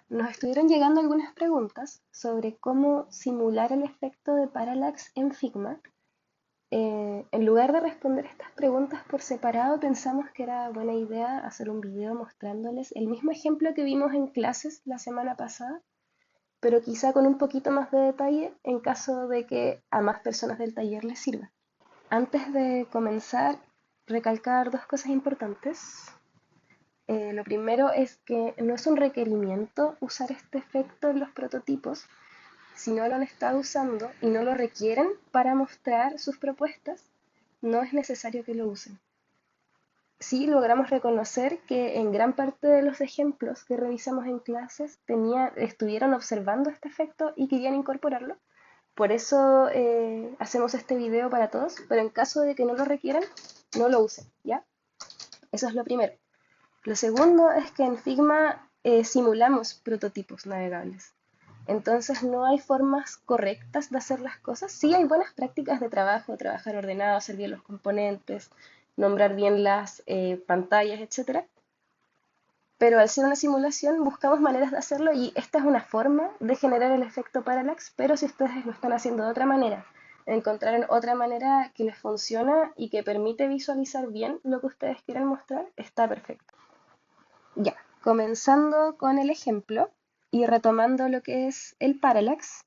Nos estuvieron llegando algunas preguntas sobre cómo simular el efecto de parallax en Figma. En lugar de responder estas preguntas por separado, pensamos que era buena idea hacer un video mostrándoles el mismo ejemplo que vimos en clases la semana pasada, pero quizá con un poquito más de detalle en caso de que a más personas del taller les sirva. Antes de comenzar, recalcar dos cosas importantes. Lo primero es que no es un requerimiento usar este efecto en los prototipos. Si no lo han estado usando y no lo requieren para mostrar sus propuestas, no es necesario que lo usen. Sí logramos reconocer que en gran parte de los ejemplos que revisamos en clases estuvieron observando este efecto y querían incorporarlo. Por eso hacemos este video para todos, pero en caso de que no lo requieran, no lo usen, ¿ya? Eso es lo primero. Lo segundo es que en Figma simulamos prototipos navegables. Entonces no hay formas correctas de hacer las cosas. Sí hay buenas prácticas de trabajo, trabajar ordenado, hacer bien los componentes, nombrar bien las pantallas, etcétera. Pero al ser una simulación buscamos maneras de hacerlo y esta es una forma de generar el efecto parallax, pero si ustedes lo están haciendo de otra manera, encontraron otra manera que les funciona y que permite visualizar bien lo que ustedes quieren mostrar, está perfecto. Ya, comenzando con el ejemplo y retomando lo que es el parallax,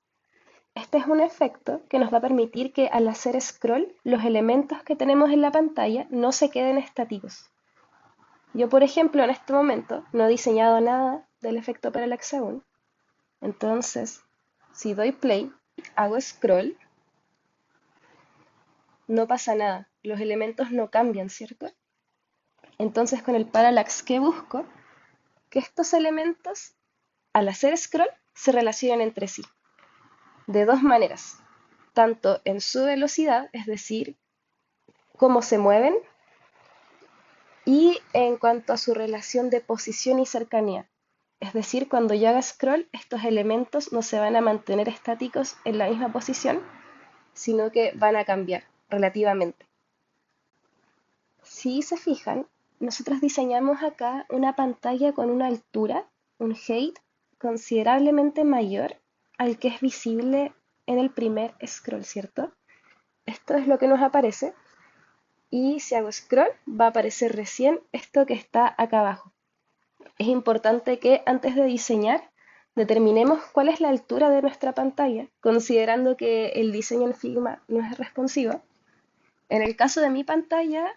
este es un efecto que nos va a permitir que al hacer scroll los elementos que tenemos en la pantalla no se queden estáticos. Yo, por ejemplo, en este momento no he diseñado nada del efecto parallax aún. Entonces, si doy play, hago scroll, no pasa nada. Los elementos no cambian, ¿cierto? Entonces, con el parallax que busco, que estos elementos, al hacer scroll, se relacionen entre sí. De dos maneras. Tanto en su velocidad, es decir, cómo se mueven, y en cuanto a su relación de posición y cercanía. Es decir, cuando yo haga scroll, estos elementos no se van a mantener estáticos en la misma posición, sino que van a cambiar relativamente. Si se fijan, nosotros diseñamos acá una pantalla con una altura, un height, considerablemente mayor al que es visible en el primer scroll, ¿cierto? Esto es lo que nos aparece. Y si hago scroll, va a aparecer recién esto que está acá abajo. Es importante que antes de diseñar determinemos cuál es la altura de nuestra pantalla, considerando que el diseño en Figma no es responsivo. En el caso de mi pantalla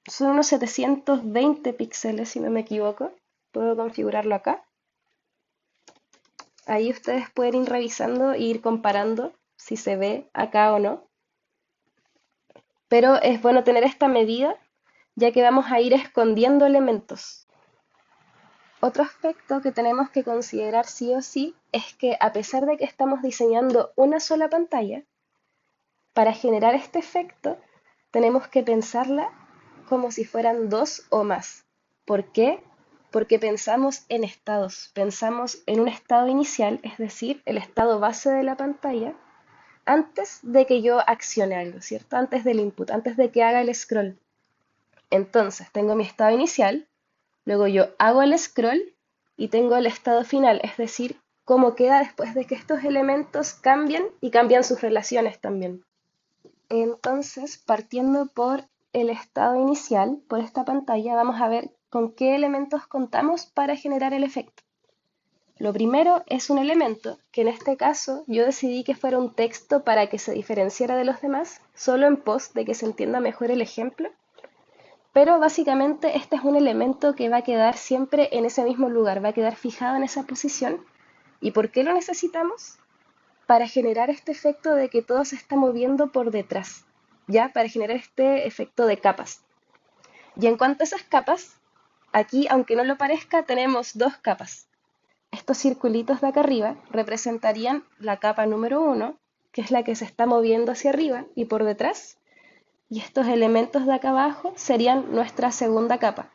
son unos 720 píxeles, si no me equivoco. Puedo configurarlo acá. Ahí ustedes pueden ir revisando e ir comparando si se ve acá o no. Pero es bueno tener esta medida, ya que vamos a ir escondiendo elementos. Otro aspecto que tenemos que considerar sí o sí es que a pesar de que estamos diseñando una sola pantalla, para generar este efecto tenemos que pensarla como si fueran dos o más. ¿Por qué? Porque pensamos en estados, pensamos en un estado inicial, es decir, el estado base de la pantalla, antes de que yo accione algo, ¿cierto? Antes del input, antes de que haga el scroll. Entonces, tengo mi estado inicial, luego yo hago el scroll y tengo el estado final, es decir, cómo queda después de que estos elementos cambien y cambian sus relaciones también. Entonces, partiendo por el estado inicial, por esta pantalla, vamos a ver con qué elementos contamos para generar el efecto. Lo primero es un elemento, que en este caso yo decidí que fuera un texto para que se diferenciara de los demás, solo en pos de que se entienda mejor el ejemplo. Pero básicamente este es un elemento que va a quedar siempre en ese mismo lugar, va a quedar fijado en esa posición. ¿Y por qué lo necesitamos? Para generar este efecto de que todo se está moviendo por detrás, ¿ya? Para generar este efecto de capas. Y en cuanto a esas capas, aquí, aunque no lo parezca, tenemos dos capas. Estos circulitos de acá arriba representarían la capa número 1, que es la que se está moviendo hacia arriba y por detrás, y estos elementos de acá abajo serían nuestra segunda capa.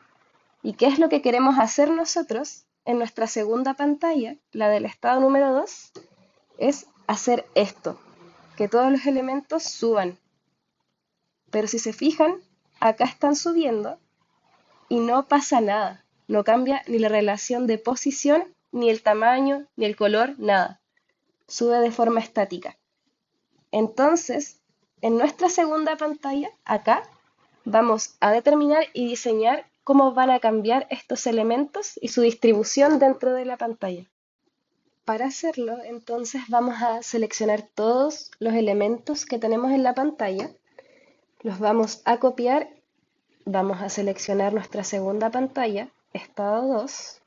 ¿Y qué es lo que queremos hacer nosotros en nuestra segunda pantalla, la del estado número 2? Es hacer esto, que todos los elementos suban. Pero si se fijan, acá están subiendo y no pasa nada. No cambia ni la relación de posición ni el tamaño, ni el color, nada. Sube de forma estática. Entonces, en nuestra segunda pantalla, acá, vamos a determinar y diseñar cómo van a cambiar estos elementos y su distribución dentro de la pantalla. Para hacerlo, entonces vamos a seleccionar todos los elementos que tenemos en la pantalla, los vamos a copiar, vamos a seleccionar nuestra segunda pantalla, estado 2,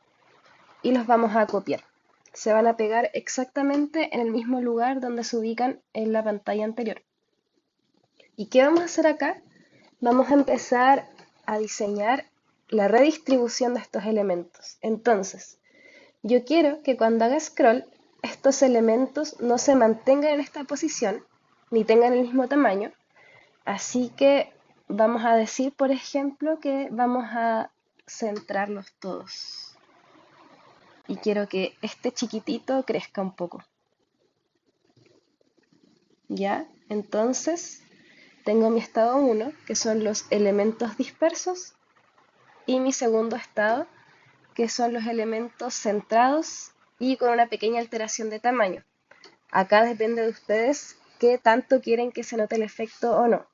y los vamos a copiar. Se van a pegar exactamente en el mismo lugar donde se ubican en la pantalla anterior. ¿Y qué vamos a hacer acá? Vamos a empezar a diseñar la redistribución de estos elementos. Entonces, yo quiero que cuando haga scroll, estos elementos no se mantengan en esta posición, ni tengan el mismo tamaño. Así que vamos a decir, por ejemplo, que vamos a centrarlos todos. Y quiero que este chiquitito crezca un poco. ¿Ya? Entonces, tengo mi estado 1, que son los elementos dispersos, y mi segundo estado, que son los elementos centrados y con una pequeña alteración de tamaño. Acá depende de ustedes qué tanto quieren que se note el efecto o no.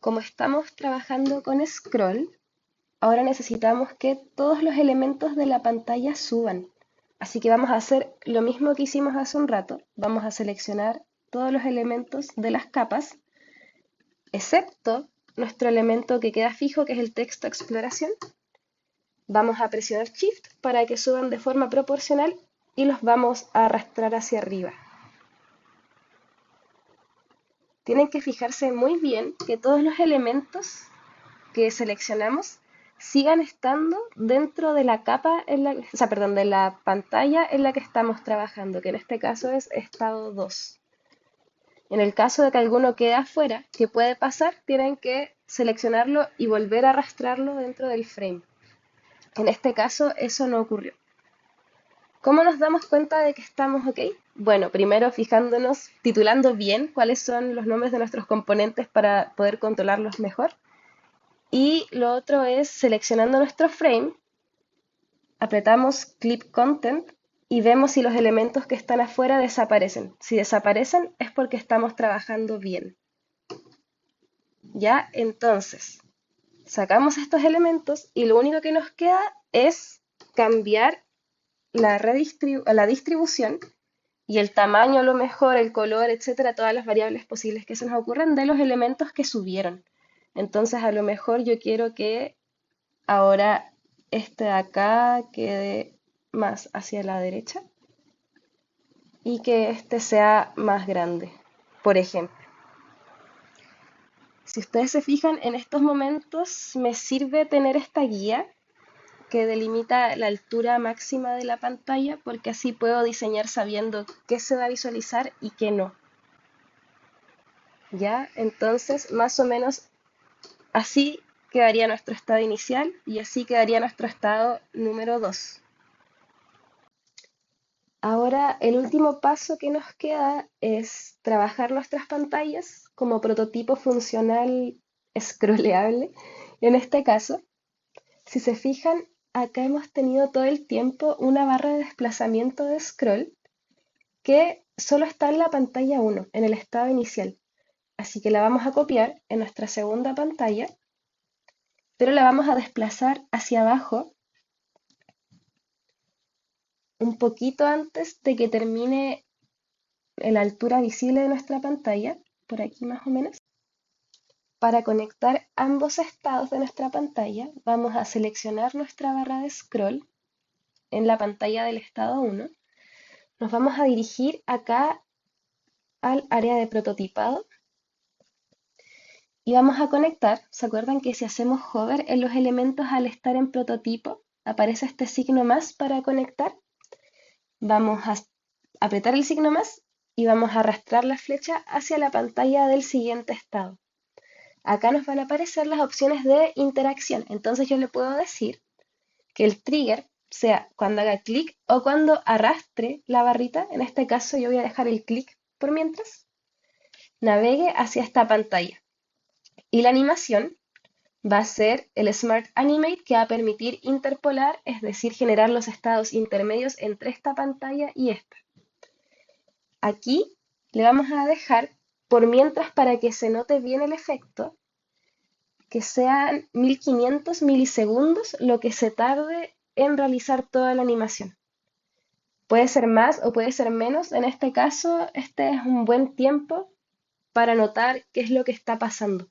Como estamos trabajando con scroll, ahora necesitamos que todos los elementos de la pantalla suban. Así que vamos a hacer lo mismo que hicimos hace un rato. Vamos a seleccionar todos los elementos de las capas, excepto nuestro elemento que queda fijo, que es el texto exploración. Vamos a presionar Shift para que suban de forma proporcional y los vamos a arrastrar hacia arriba. Tienen que fijarse muy bien que todos los elementos que seleccionamos sigan estando dentro de la capa, de la pantalla en la que estamos trabajando, que en este caso es estado 2. En el caso de que alguno quede afuera, ¿qué puede pasar? Tienen que seleccionarlo y volver a arrastrarlo dentro del frame. En este caso eso no ocurrió. ¿Cómo nos damos cuenta de que estamos ok? Bueno, primero fijándonos, titulando bien cuáles son los nombres de nuestros componentes para poder controlarlos mejor. Y lo otro es seleccionando nuestro frame, apretamos Clip Content y vemos si los elementos que están afuera desaparecen. Si desaparecen es porque estamos trabajando bien. Ya, entonces, sacamos estos elementos y lo único que nos queda es cambiar la distribución y el tamaño, a lo mejor, el color, etcétera, todas las variables posibles que se nos ocurran de los elementos que subieron. Entonces, a lo mejor yo quiero que ahora este de acá quede más hacia la derecha y que este sea más grande, por ejemplo. Si ustedes se fijan, en estos momentos me sirve tener esta guía que delimita la altura máxima de la pantalla porque así puedo diseñar sabiendo qué se va a visualizar y qué no. ¿Ya? Entonces, más o menos así quedaría nuestro estado inicial y así quedaría nuestro estado número 2. Ahora, el último paso que nos queda es trabajar nuestras pantallas como prototipo funcional scrolleable. En este caso, si se fijan, acá hemos tenido todo el tiempo una barra de desplazamiento de scroll que solo está en la pantalla 1, en el estado inicial. Así que la vamos a copiar en nuestra segunda pantalla, pero la vamos a desplazar hacia abajo un poquito antes de que termine la altura visible de nuestra pantalla, por aquí más o menos. Para conectar ambos estados de nuestra pantalla, vamos a seleccionar nuestra barra de scroll en la pantalla del estado 1. Nos vamos a dirigir acá al área de prototipado y vamos a conectar. ¿Se acuerdan que si hacemos hover en los elementos al estar en prototipo, aparece este signo más para conectar? Vamos a apretar el signo más y vamos a arrastrar la flecha hacia la pantalla del siguiente estado. Acá nos van a aparecer las opciones de interacción. Entonces yo le puedo decir que el trigger sea cuando haga clic o cuando arrastre la barrita. En este caso yo voy a dejar el clic por mientras. Navegue hacia esta pantalla. Y la animación va a ser el Smart Animate, que va a permitir interpolar, es decir, generar los estados intermedios entre esta pantalla y esta. Aquí le vamos a dejar, por mientras, para que se note bien el efecto, que sean 1500 milisegundos lo que se tarde en realizar toda la animación. Puede ser más o puede ser menos. En este caso, este es un buen tiempo para notar qué es lo que está pasando.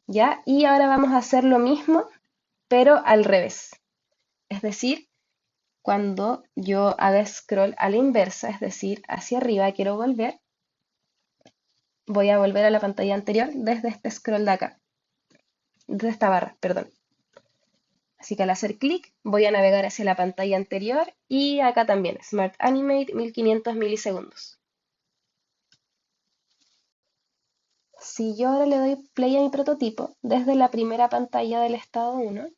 ¿Ya? Y ahora vamos a hacer lo mismo, pero al revés. Es decir, cuando yo haga scroll a la inversa, es decir, hacia arriba, quiero volver, voy a volver a la pantalla anterior desde este scroll de acá, desde esta barra, perdón. Así que al hacer clic voy a navegar hacia la pantalla anterior y acá también, Smart Animate 1500 milisegundos. Si yo ahora le doy play a mi prototipo desde la primera pantalla del estado 1,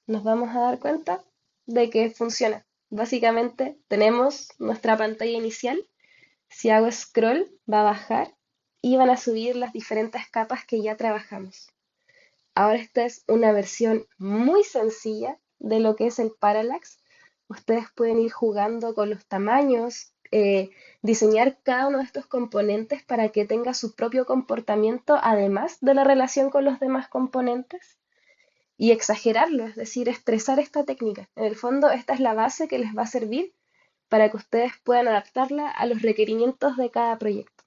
nos vamos a dar cuenta de que funciona. Básicamente tenemos nuestra pantalla inicial. Si hago scroll va a bajar y van a subir las diferentes capas que ya trabajamos. Ahora esta es una versión muy sencilla de lo que es el parallax. Ustedes pueden ir jugando con los tamaños, diseñar cada uno de estos componentes para que tenga su propio comportamiento, además de la relación con los demás componentes, y exagerarlo, es decir, estresar esta técnica. En el fondo, esta es la base que les va a servir para que ustedes puedan adaptarla a los requerimientos de cada proyecto.